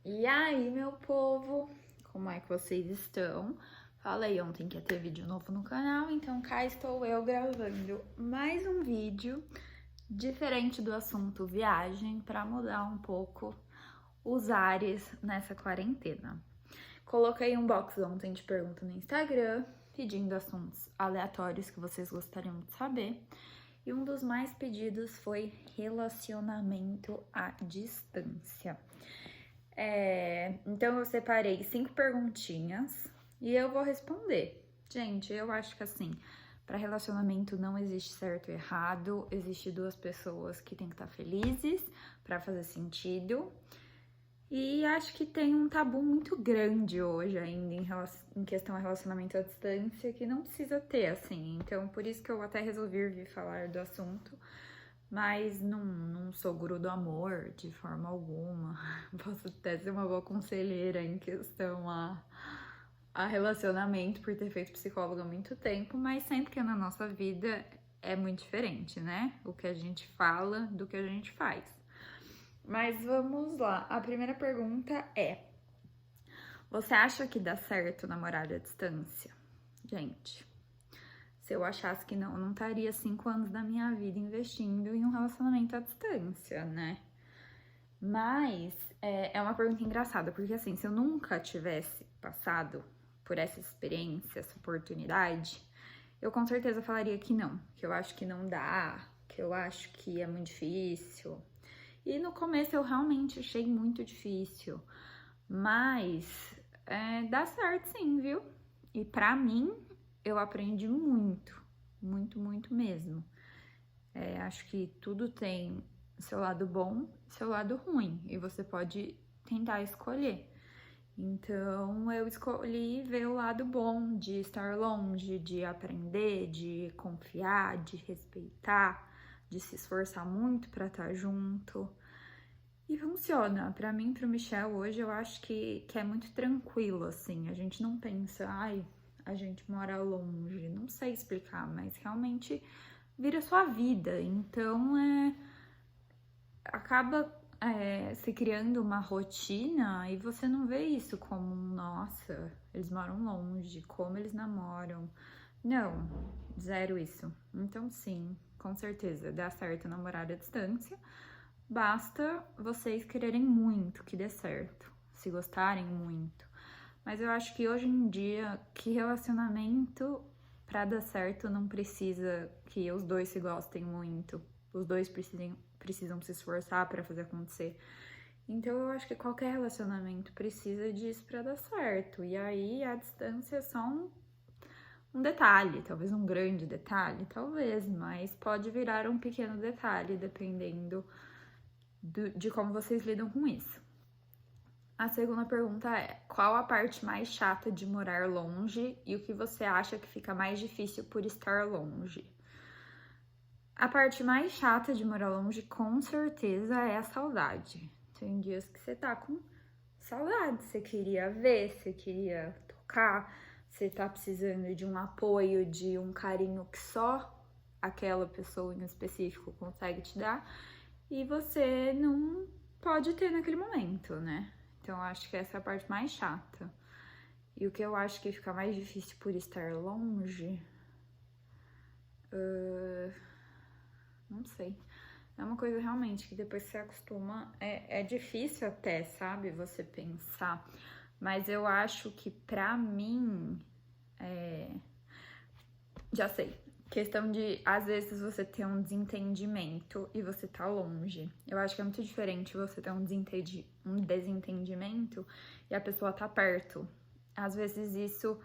E aí, meu povo, como é que vocês estão? Falei ontem que ia ter vídeo novo no canal, então cá estou eu gravando mais um vídeo diferente do assunto viagem para mudar um pouco os ares nessa quarentena. Coloquei um box ontem de pergunta no Instagram, pedindo assuntos aleatórios que vocês gostariam de saber. E um dos mais pedidos foi relacionamento à distância. Então eu separei 5 perguntinhas e eu vou responder. Gente, eu acho que assim, para relacionamento não existe certo e errado, existe duas pessoas que têm que estar felizes para fazer sentido. E acho que tem um tabu muito grande hoje ainda em questão a relacionamento à distância que não precisa ter, assim. Então, por isso que eu até resolvi vir falar do assunto, mas não sou guru do amor de forma alguma. Posso até ser uma boa conselheira em questão a relacionamento por ter feito psicóloga há muito tempo, mas sempre que na nossa vida é muito diferente, né? O que a gente fala do que a gente faz. Mas vamos lá. A primeira pergunta é: você acha que dá certo namorar à distância? Gente, se eu achasse que não, eu não estaria 5 anos da minha vida investindo em um relacionamento à distância, né? Mas é uma pergunta engraçada, porque assim, se eu nunca tivesse passado por essa experiência, essa oportunidade, eu com certeza falaria que não, que eu acho que não dá, que eu acho que é muito difícil. E no começo eu realmente achei muito difícil, mas dá certo sim, viu? E pra mim, eu aprendi muito, muito, muito mesmo. Acho que tudo tem seu lado bom e seu lado ruim, e você pode tentar escolher. Então, eu escolhi ver o lado bom de estar longe, de aprender, de confiar, de respeitar, de se esforçar muito para estar junto. E funciona. Pra mim, pro Michel, hoje eu acho que é muito tranquilo, assim. A gente não pensa, ai, a gente mora longe. Não sei explicar, mas realmente vira sua vida. Então, acaba se criando uma rotina e você não vê isso como, nossa, eles moram longe, como eles namoram. Não, zero isso. Então, sim, com certeza, dá certo namorar à distância. Basta vocês quererem muito que dê certo, se gostarem muito. Mas eu acho que hoje em dia, que relacionamento pra dar certo não precisa que os dois se gostem muito. Os dois precisam se esforçar pra fazer acontecer. Então eu acho que qualquer relacionamento precisa disso pra dar certo. E aí a distância é só um detalhe, talvez um grande detalhe, talvez, mas pode virar um pequeno detalhe, dependendo de como vocês lidam com isso. A segunda pergunta é: qual a parte mais chata de morar longe e o que você acha que fica mais difícil por estar longe? A parte mais chata de morar longe, com certeza, é a saudade. Tem dias que você tá com saudade, você queria ver, você queria tocar, você tá precisando de um apoio, de um carinho que só aquela pessoa em específico consegue te dar e você não pode ter naquele momento, né? Então acho que essa é a parte mais chata. E o que eu acho que fica mais difícil por estar longe, não sei. É uma coisa realmente que depois que você acostuma, é difícil até, sabe? Você pensar. Mas eu acho que pra mim, já sei. Questão de, às vezes, você ter um desentendimento e você tá longe. Eu acho que é muito diferente você ter um desentendimento e a pessoa tá perto. Às vezes isso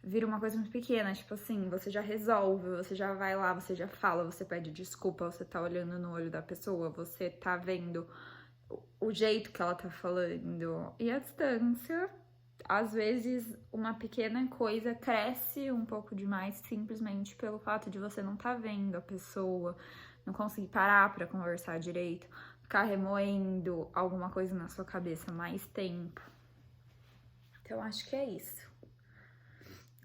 vira uma coisa muito pequena, tipo assim, você já resolve, você já vai lá, você já fala, você pede desculpa, você tá olhando no olho da pessoa, você tá vendo o jeito que ela tá falando. E a distância, às vezes, uma pequena coisa cresce um pouco demais simplesmente pelo fato de você não tá vendo a pessoa, não conseguir parar pra conversar direito, ficar remoendo alguma coisa na sua cabeça mais tempo. Então, acho que é isso.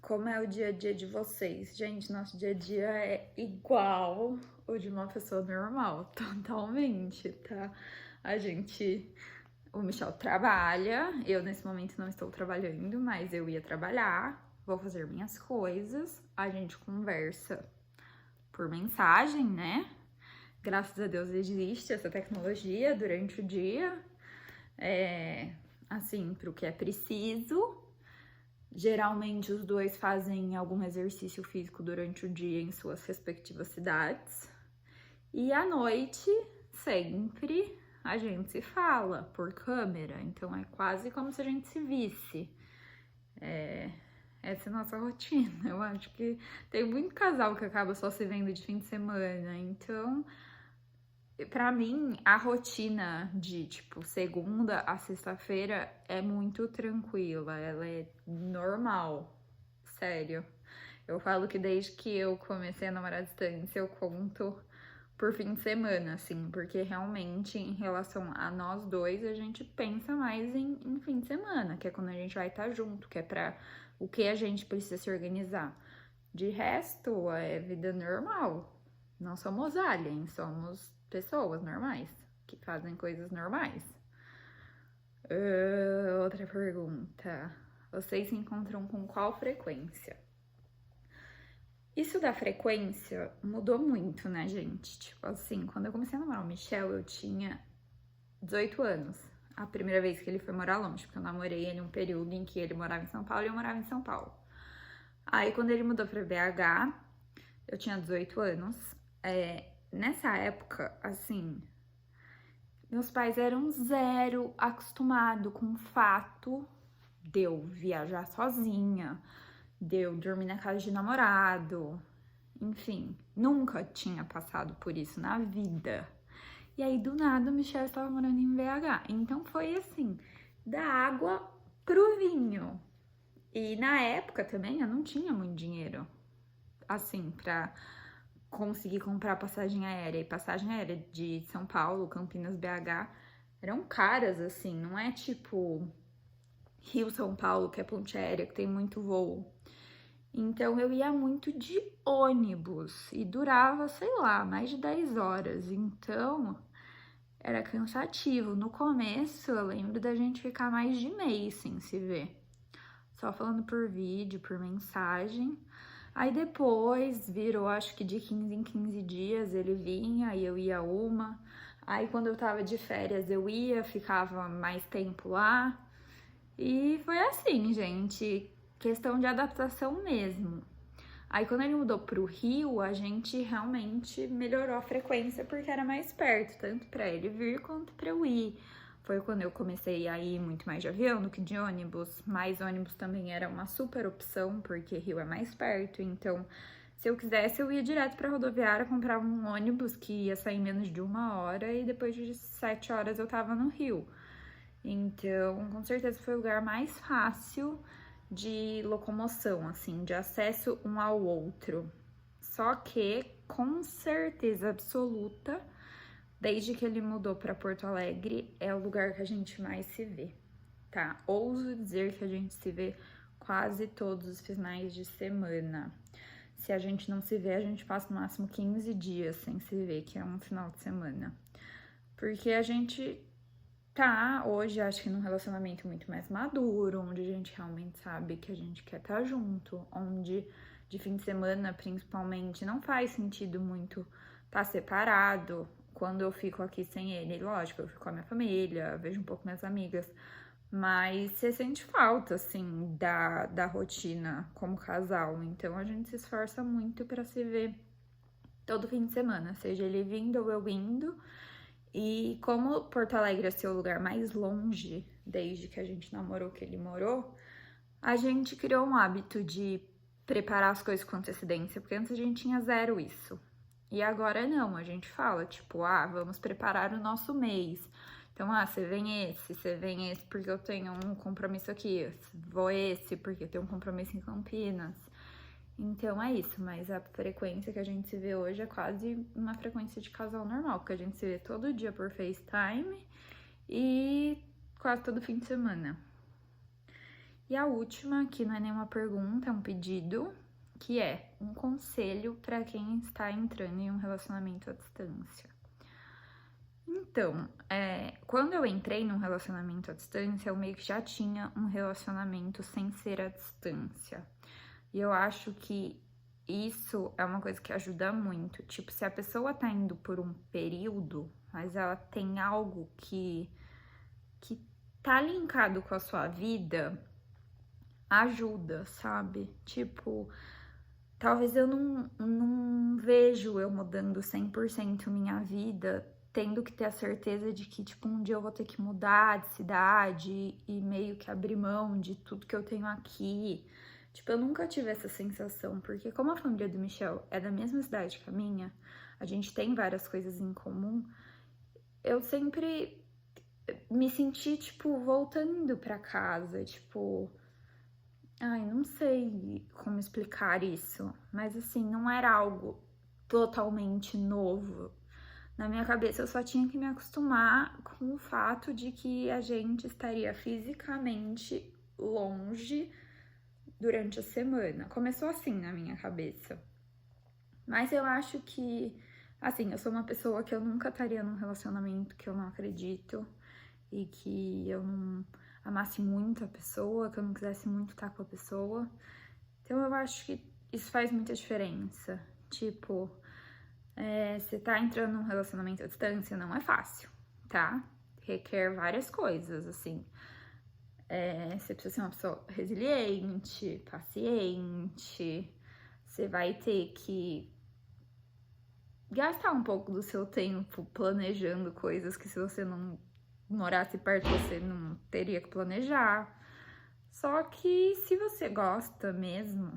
Como é o dia a dia de vocês? Gente, nosso dia a dia é igual o de uma pessoa normal, totalmente, tá? A gente o Michel trabalha, eu nesse momento não estou trabalhando, mas eu ia trabalhar, vou fazer minhas coisas, a gente conversa por mensagem, né? Graças a Deus existe essa tecnologia durante o dia, assim, pro que é preciso. Geralmente os dois fazem algum exercício físico durante o dia em suas respectivas cidades. E à noite, sempre, a gente se fala por câmera, então é quase como se a gente se visse. Essa é a nossa rotina. Eu acho que tem muito casal que acaba só se vendo de fim de semana, então, pra mim, a rotina de, tipo, segunda a sexta-feira é muito tranquila, ela é normal, sério. Eu falo que desde que eu comecei a namorar à distância, eu conto por fim de semana, assim, porque realmente, em relação a nós dois, a gente pensa mais em fim de semana, que é quando a gente vai estar junto, que é pra o que a gente precisa se organizar. De resto, é vida normal. Não somos aliens, somos pessoas normais, que fazem coisas normais. Outra pergunta. Vocês se encontram com qual frequência? Isso da frequência mudou muito, né, gente? Tipo assim, quando eu comecei a namorar o Michel, eu tinha 18 anos. A primeira vez que ele foi morar longe, porque eu namorei ele um período em que ele morava em São Paulo e eu morava em São Paulo. Aí, quando ele mudou pra BH, eu tinha 18 anos. Nessa época, assim, meus pais eram zero acostumados com o fato de eu viajar sozinha, de eu dormir na casa de namorado, enfim, nunca tinha passado por isso na vida. E aí, do nada, o Michel estava morando em BH. Então, foi assim, da água pro vinho. E na época também, eu não tinha muito dinheiro, assim, pra conseguir comprar passagem aérea. E passagem aérea de São Paulo, Campinas, BH, eram caras, assim, não é tipo Rio-São Paulo, que é ponte aérea, que tem muito voo. Então eu ia muito de ônibus e durava, sei lá, mais de 10 horas. Então era cansativo. No começo eu lembro da gente ficar mais de mês sem se ver, só falando por vídeo, por mensagem. Aí depois virou, acho que de 15 em 15 dias ele vinha e eu ia uma. Aí quando eu tava de férias eu ia, ficava mais tempo lá. E foi assim, gente, questão de adaptação mesmo. Aí quando ele mudou pro Rio, a gente realmente melhorou a frequência porque era mais perto, tanto para ele vir quanto para eu ir. Foi quando eu comecei a ir muito mais de avião do que de ônibus, mas ônibus também era uma super opção porque Rio é mais perto, então se eu quisesse eu ia direto para rodoviária, comprava um ônibus que ia sair em menos de 1 hora e depois de 7 horas eu tava no Rio. Então, com certeza foi o lugar mais fácil de locomoção, assim, de acesso um ao outro. Só que, com certeza absoluta, desde que ele mudou para Porto Alegre, é o lugar que a gente mais se vê, tá? Ouso dizer que a gente se vê quase todos os finais de semana. Se a gente não se vê, a gente passa no máximo 15 dias sem se ver, que é um final de semana. Porque a gente tá hoje, acho que num relacionamento muito mais maduro, onde a gente realmente sabe que a gente quer estar junto, onde de fim de semana, principalmente, não faz sentido muito estar separado. Quando eu fico aqui sem ele, lógico, eu fico com a minha família, vejo um pouco minhas amigas, mas você sente falta, assim, da rotina como casal. Então a gente se esforça muito pra se ver todo fim de semana, seja ele vindo ou eu indo. E como Porto Alegre é seu lugar mais longe, desde que a gente namorou, que ele morou, a gente criou um hábito de preparar as coisas com antecedência, porque antes a gente tinha zero isso. E agora não, a gente fala, tipo, vamos preparar o nosso mês. Então, você vem esse porque eu tenho um compromisso aqui, vou esse porque eu tenho um compromisso em Campinas. Então é isso, mas a frequência que a gente se vê hoje é quase uma frequência de casal normal, porque a gente se vê todo dia por FaceTime e quase todo fim de semana. E a última, que não é nenhuma pergunta, é um pedido, que é um conselho para quem está entrando em um relacionamento à distância. Então, quando eu entrei num relacionamento à distância, eu meio que já tinha um relacionamento sem ser à distância. E eu acho que isso é uma coisa que ajuda muito. Tipo, se a pessoa tá indo por um período, mas ela tem algo que tá linkado com a sua vida, ajuda, sabe? Tipo, talvez eu não vejo eu mudando 100% minha vida, tendo que ter a certeza de que, tipo, um dia eu vou ter que mudar de cidade e meio que abrir mão de tudo que eu tenho aqui. Tipo, eu nunca tive essa sensação, porque como a família do Michel é da mesma cidade que a minha, a gente tem várias coisas em comum, eu sempre me senti, tipo, voltando pra casa, tipo... Ai, não sei como explicar isso, mas assim, não era algo totalmente novo. Na minha cabeça, eu só tinha que me acostumar com o fato de que a gente estaria fisicamente longe durante a semana. Começou assim na minha cabeça. Mas eu acho que, assim, eu sou uma pessoa que eu nunca estaria num relacionamento que eu não acredito e que eu não amasse muito a pessoa, que eu não quisesse muito estar com a pessoa. Então eu acho que isso faz muita diferença. Tipo, você tá entrando num relacionamento à distância, não é fácil, tá? Requer várias coisas, assim. Você precisa ser uma pessoa resiliente, paciente. Você vai ter que gastar um pouco do seu tempo planejando coisas que se você não morasse perto, você não teria que planejar. Só que se você gosta mesmo,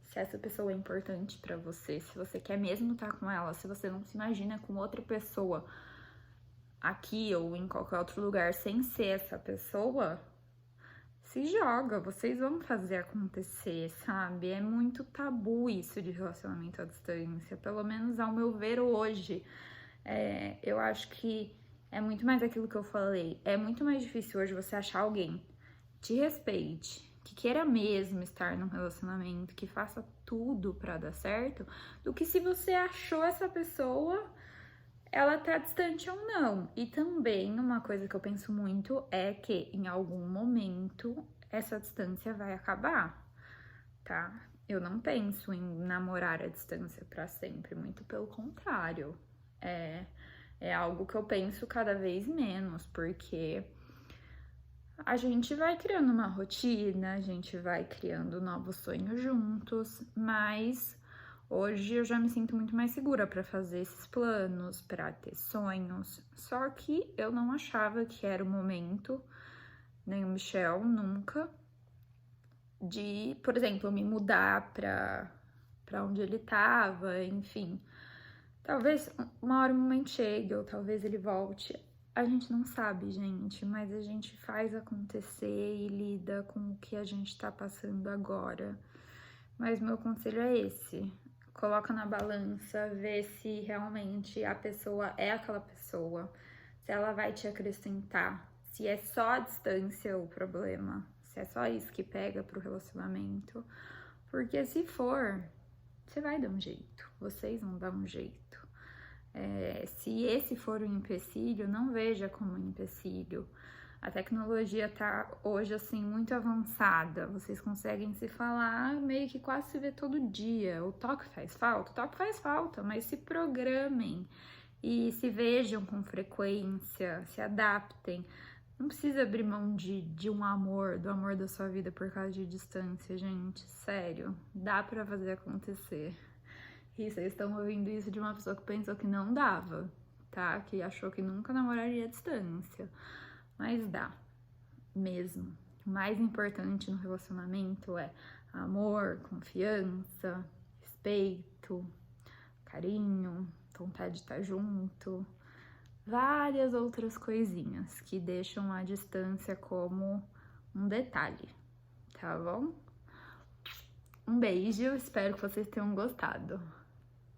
se essa pessoa é importante pra você, se você quer mesmo estar com ela, se você não se imagina com outra pessoa aqui ou em qualquer outro lugar sem ser essa pessoa, se joga, vocês vão fazer acontecer, sabe? É muito tabu isso de relacionamento à distância, pelo menos ao meu ver hoje. Eu acho que é muito mais aquilo que eu falei. É muito mais difícil hoje você achar alguém que te respeite, que queira mesmo estar num relacionamento, que faça tudo pra dar certo, do que se você achou essa pessoa, ela tá distante ou não. E também uma coisa que eu penso muito é que em algum momento essa distância vai acabar, tá? Eu não penso em namorar à distância pra sempre, muito pelo contrário. É algo que eu penso cada vez menos, porque a gente vai criando uma rotina, a gente vai criando novos sonhos juntos, mas hoje eu já me sinto muito mais segura para fazer esses planos, para ter sonhos. Só que eu não achava que era o momento, nem o Michel nunca, de, por exemplo, me mudar para onde ele tava, enfim. Talvez uma hora o momento chegue, ou talvez ele volte. A gente não sabe, gente, mas a gente faz acontecer e lida com o que a gente tá passando agora. Mas meu conselho é esse: coloca na balança, vê se realmente a pessoa é aquela pessoa, se ela vai te acrescentar, se é só a distância o problema, se é só isso que pega pro relacionamento. Porque se for, você vai dar um jeito, vocês vão dar um jeito. Se esse for um empecilho, não veja como um empecilho. A tecnologia tá hoje, assim, muito avançada. Vocês conseguem se falar meio que quase se vê todo dia. O toque faz falta? O toque faz falta, mas se programem e se vejam com frequência, se adaptem. Não precisa abrir mão de um amor, do amor da sua vida por causa de distância, gente. Sério, dá pra fazer acontecer. E vocês estão ouvindo isso de uma pessoa que pensou que não dava, tá? Que achou que nunca namoraria à distância. Mas dá, mesmo. O mais importante no relacionamento é amor, confiança, respeito, carinho, vontade de estar junto. Várias outras coisinhas que deixam a distância como um detalhe, tá bom? Um beijo, espero que vocês tenham gostado.